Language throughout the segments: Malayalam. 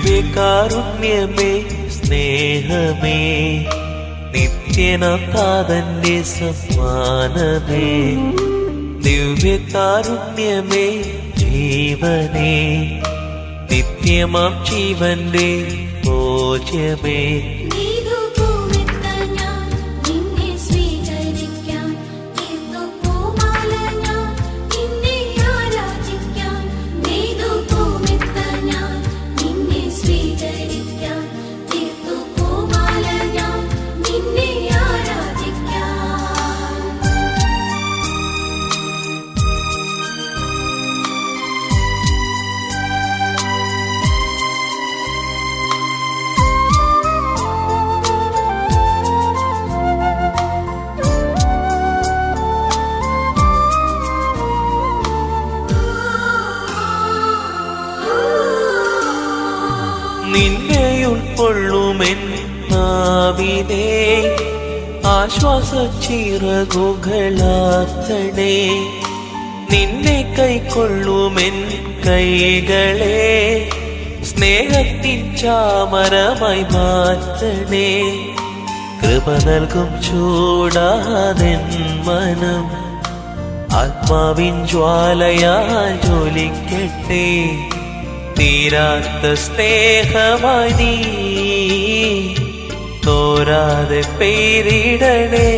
ദിവ്യകാരുണ്യമേ സ്നേഹമേ നിത്യനാം താതന്റെ സമ്മാനമേ ദിവ്യകാരുണ്യമേ ജീവനേ നിത്യമാം ജീവന്റെ ഭോജ്യമേ നിന്നെ ഉൾക്കൊള്ളുമെൻ നാവിനെ ആശ്വാസച്ചിറകുകളാക്കണേ നിന്നെ കൈക്കൊള്ളുമെൻ കൈകളെ സ്നേഹത്തിൻ ചാമരമായി മാറ്റണേ കൃപ നൽകും ചൂടാതെൻ മനം ആത്മാവിൻ ജ്വാലയാൽ ജ്വലിക്കട്ടെ തീരാത്ത സ്നേഹമായി നീ തോരാതെ പെയ്തിടണേ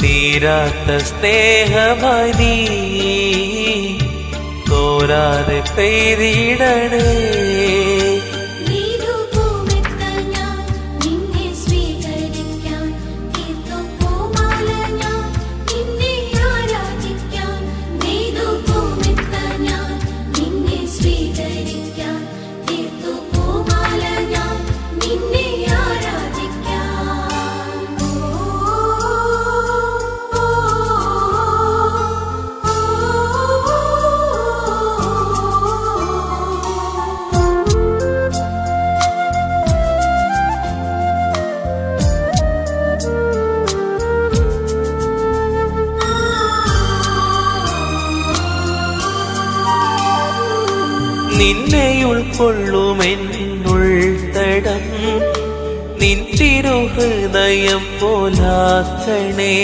തീരാത്ത സ്നേഹമായി നീ തോരാതെ പെയ്തിടണേ നിന്നെ ഉൾക്കൊള്ളുമെന്നുൾത്തടം നിൻ തിരുഹൃദയം പോലാക്കണേ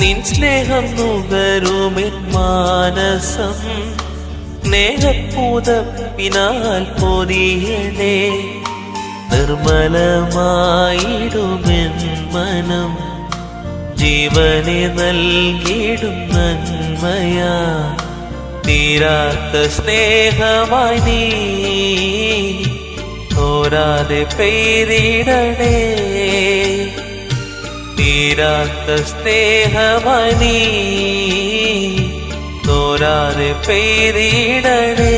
നിൻ സ്നേഹം നുകരുമെൻ മാനസം സ്നേഹപ്പൂതപ്പിനാൽ പൊതിയണേ നിർമ്മലമായിടുമെൻ മനം ജീവനെ നൽകിയിടും നന്മയാ തീരാത്ത സ്നേഹമായി നീ തോരാതെ പെയ്തിടണേ തീരാത്ത സ്നേഹമായി നീ തോരാതെ പെയ്തിടണേ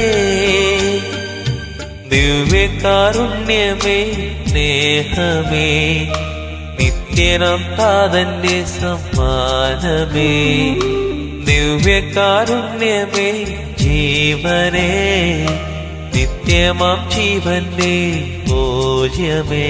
ദിവ്യകാരുണ്യമേ സ്നേഹമേ നിത്യനാം താതന്റെ സമ്മാനമേ ദിവ്യകാരുണ്യമേ ജീവനേ നിത്യമാം ജീവന്റെ ഭോജ്യമേ